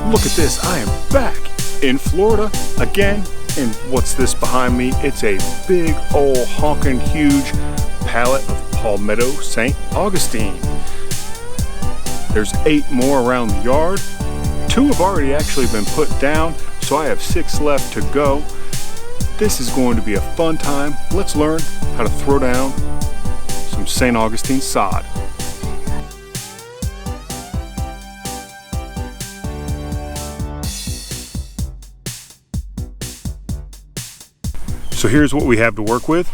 Look at this, I am back in Florida again. And what's this behind me? It's a big old honking huge pallet of Palmetto St. Augustine. There's 8 more around the yard. 2 have already actually been put down, so I have 6 left to go. This is going to be a fun time. Let's learn how to throw down some St. Augustine sod. So here's what we have to work with.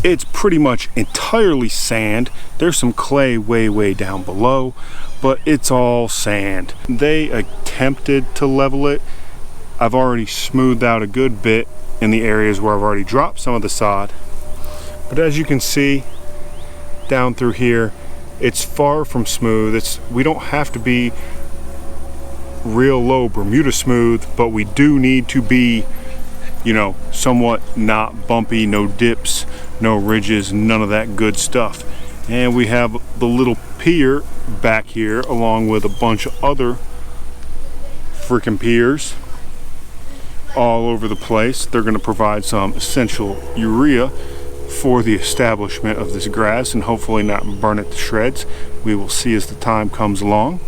It's pretty much entirely sand. There's some clay way down below, but it's all sand. They attempted to level it. I've already smoothed out a good bit in the areas where I've already dropped some of the sod. But as you can see down through here, it's far from smooth. We don't have to be real low Bermuda smooth, but we do need to be, you know, somewhat not bumpy, no dips, no ridges, none of that good stuff. And we have the little pier back here along with a bunch of other freaking piers all over the place. They're going to provide some essential urea for the establishment of this grass and hopefully not burn it to shreds. We will see as the time comes along.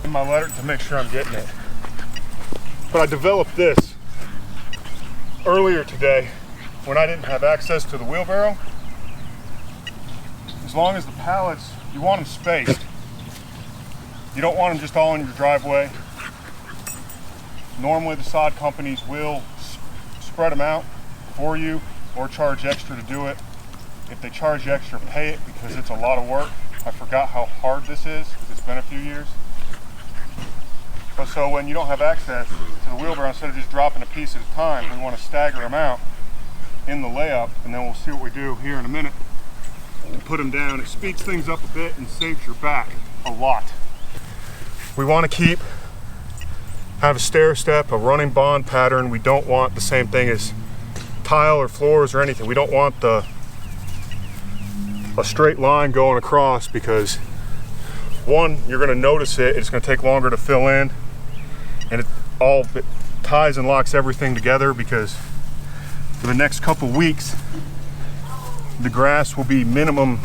My letter to make sure I'm getting it. But I developed this earlier today when I didn't have access to the wheelbarrow. As long as the pallets, you want them spaced. You don't want them just all in your driveway. Normally the sod companies will spread them out for you or charge extra to do it. If they charge you extra, pay it because it's a lot of work. I forgot how hard this is because it's been a few years. But so when you don't have access to the wheelbarrow, instead of just dropping a piece at a time, we want to stagger them out in the layup, and then we'll see what we do here in a minute. We'll put them down. It speeds things up a bit and saves your back a lot. We want to keep have a stair step, a running bond pattern. We don't want the same thing as tile or floors or anything. We don't want a straight line going across because one, you're going to notice it. It's going to take longer to fill in. And it ties and locks everything together because for the next couple weeks, the grass will be minimum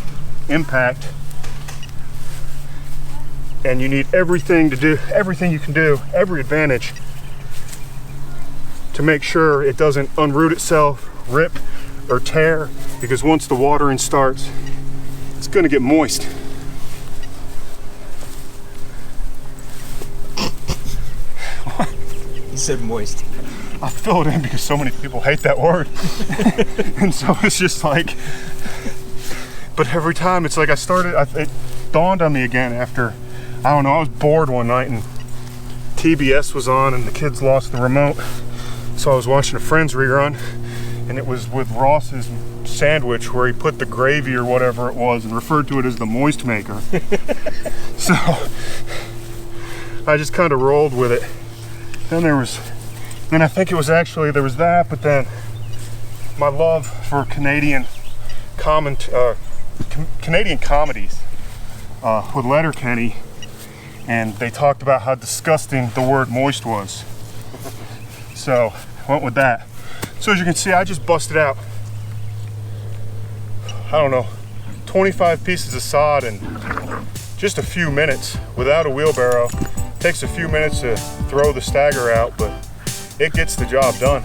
impact. And you need everything you can do, every advantage to make sure it doesn't unroot itself, rip, or tear, because once the watering starts, it's going to get moist. said moist. I fill it in because so many people hate that word. And so it's just like, but every time it's like it dawned on me again after, I don't know, I was bored one night and TBS was on and the kids lost the remote. So I was watching a Friends rerun and it was with Ross's sandwich where he put the gravy or whatever it was and referred to it as the moist maker. So I just kind of rolled with it. Then I think it was actually, there was that, but then my love for Canadian comedies with Letterkenny, and they talked about how disgusting the word moist was. So I went with that. So as you can see, I just busted out, I don't know, 25 pieces of sod in just a few minutes without a wheelbarrow. Takes a few minutes to throw the stagger out, but it gets the job done.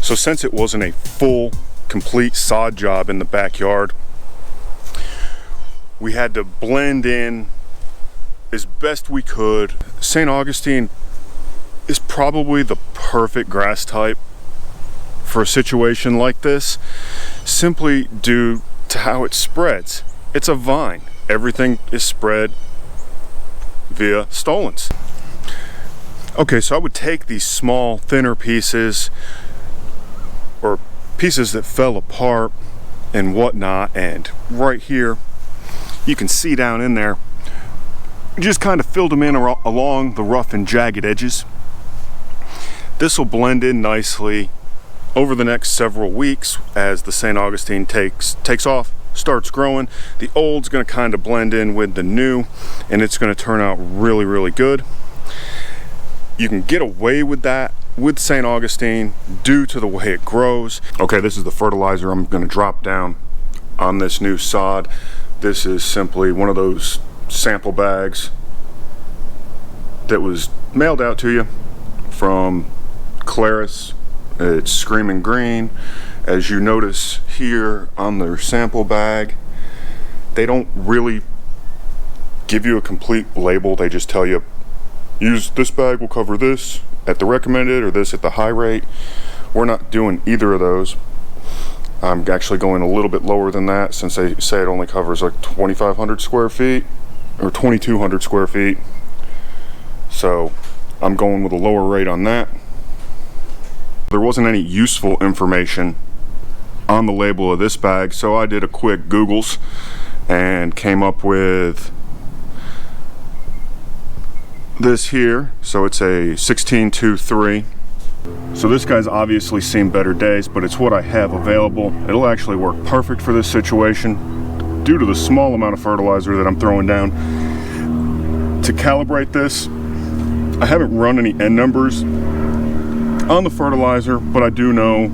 So since it wasn't a full, complete sod job in the backyard, we had to blend in as best we could. St. Augustine is probably the perfect grass type for a situation like this, simply due to how it spreads. It's a vine. Everything is spread via stolons. Okay, so I would take these small, thinner pieces, or pieces that fell apart and whatnot, and right here you can see down in there, just kind of filled them in along the rough and jagged edges. This will blend in nicely over the next several weeks as the St. Augustine takes off, starts growing. The old's going to kind of blend in with the new, and it's going to turn out really, really good. You can get away with that with St. Augustine due to the way it grows. Okay, this is the fertilizer I'm going to drop down on this new sod. This is simply one of those sample bags that was mailed out to you from Claris. It's Screaming Green. As you notice here on their sample bag, they don't really give you a complete label. They just tell you, use this bag, will cover this at the recommended or this at the high rate. We're not doing either of those. I'm actually going a little bit lower than that, since they say it only covers like 2,500 square feet or 2,200 square feet. So I'm going with a lower rate on that. There wasn't any useful information on the label of this bag, so I did a quick Googles and came up with this here. So it's a 1623. So this guy's obviously seen better days, but it's what I have available. It'll actually work perfect for this situation due to the small amount of fertilizer that I'm throwing down. To calibrate this, I haven't run any end numbers on the fertilizer, but I do know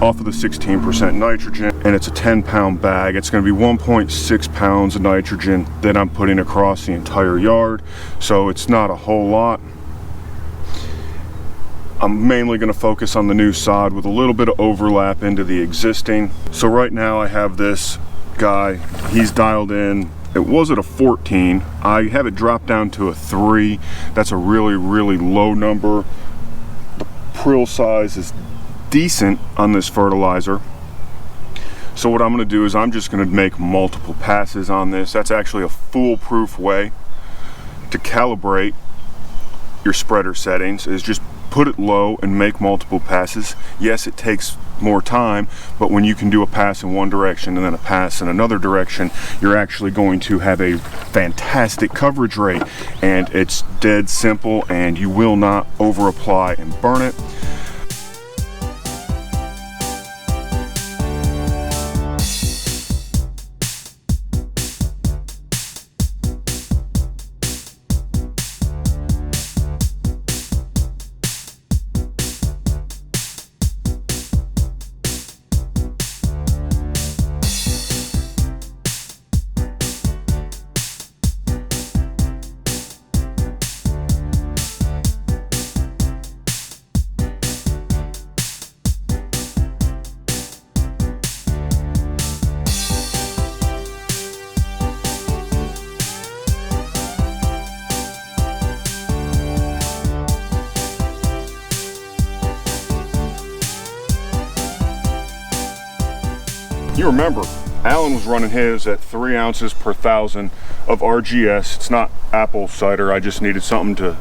off of the 16% nitrogen, and it's a 10-pound bag, it's going to be 1.6 pounds of nitrogen that I'm putting across the entire yard, so it's not a whole lot. I'm mainly going to focus on the new sod with a little bit of overlap into the existing. So right now I have this guy, he's dialed in, it was at a 14, I have it dropped down to a 3. That's a really low number. The prill size is decent on this fertilizer. So what I'm going to do is I'm just going to make multiple passes on this. That's actually a foolproof way to calibrate your spreader settings, is just put it low and make multiple passes. Yes, it takes more time, but when you can do a pass in one direction and then a pass in another direction, you're actually going to have a fantastic coverage rate, and it's dead simple, and you will not over apply and burn it. You remember, Allyn was running his at 3 ounces per 1,000 of RGS. It's not apple cider. I just needed something to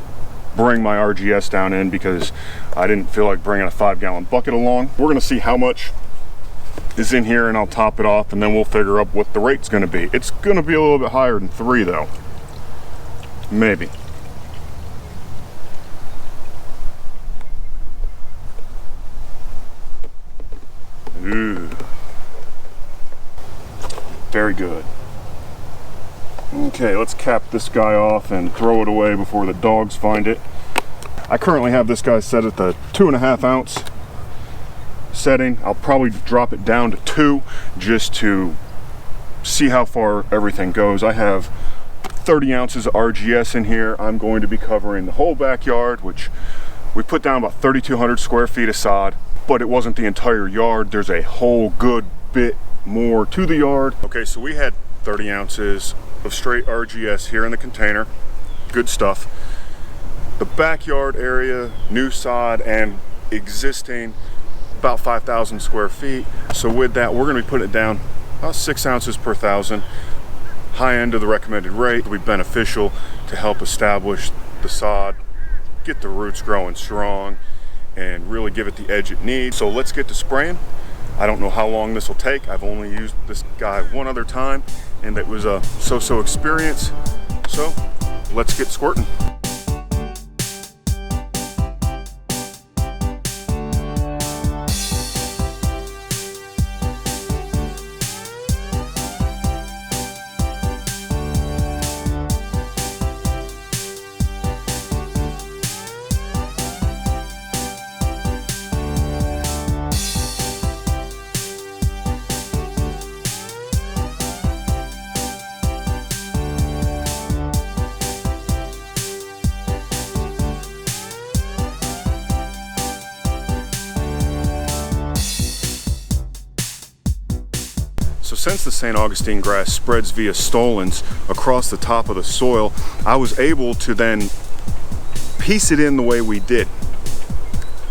bring my RGS down in because I didn't feel like bringing a 5-gallon bucket along. We're gonna see how much is in here and I'll top it off, and then we'll figure out what the rate's gonna be. It's gonna be a little bit higher than 3 though. Maybe. Ooh. Very good. Okay, let's cap this guy off and throw it away before the dogs find it. I currently have this guy set at the 2.5 ounce setting. I'll probably drop it down to 2 just to see how far everything goes. I have 30 ounces of RGS in here. I'm going to be covering the whole backyard, which we put down about 3,200 square feet of sod, but it wasn't the entire yard. There's a whole good bit more to the yard. Okay, so we had 30 ounces of straight RGS here in the container. Good stuff. The backyard area, new sod and existing, about 5,000 square feet. So with that, we're going to be putting it down about 6 ounces per 1,000. High end of the recommended rate will be beneficial to help establish the sod, get the roots growing strong, and really give it the edge it needs. So let's get to spraying. I don't know how long this will take. I've only used this guy one other time, and it was a so-so experience. So let's get squirting. So since the St. Augustine grass spreads via stolons across the top of the soil, I was able to then piece it in the way we did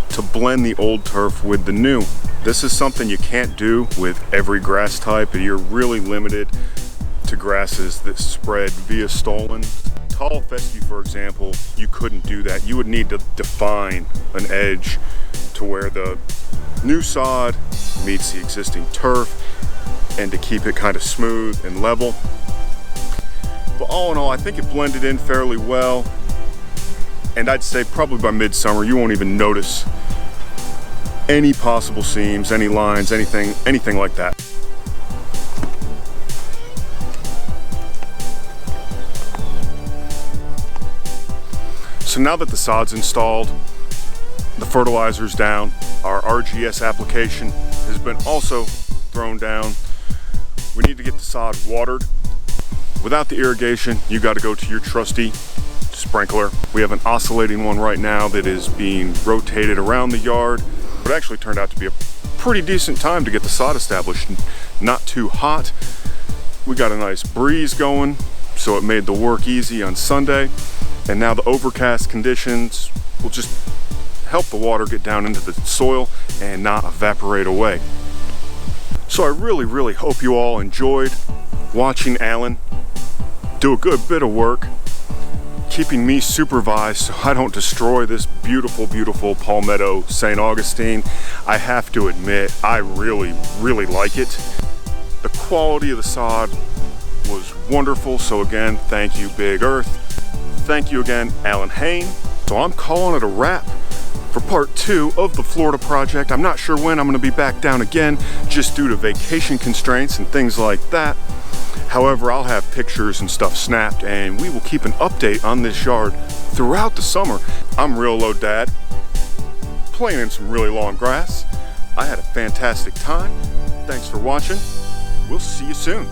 to blend the old turf with the new. This is something you can't do with every grass type. You're really limited to grasses that spread via stolon. Tall fescue, for example, you couldn't do that. You would need to define an edge to where the new sod meets the existing turf, and to keep it kind of smooth and level. But all in all, I think it blended in fairly well, and I'd say probably by midsummer you won't even notice any possible seams, any lines, anything like that. So now that the sod's installed, the fertilizer's down, our RGS application has been also thrown down. We need to get the sod watered. Without the irrigation, you got to go to your trusty sprinkler. We have an oscillating one right now that is being rotated around the yard. It actually turned out to be a pretty decent time to get the sod established. Not too hot. We got a nice breeze going, so it made the work easy on Sunday. And now the overcast conditions will just help the water get down into the soil and not evaporate away. So I really hope you all enjoyed watching Allyn do a good bit of work keeping me supervised so I don't destroy this beautiful Palmetto St. Augustine. I have to admit, I really like it. The quality of the sod was wonderful, so again, thank you, Big Earth. Thank you again, Allyn Hane. So I'm calling it a wrap for part 2 of the Florida project. I'm not sure when I'm gonna be back down again, just due to vacation constraints and things like that. However, I'll have pictures and stuff snapped, and we will keep an update on this yard throughout the summer. I'm Real Low Dad, playing in some really long grass. I had a fantastic time. Thanks for watching. We'll see you soon.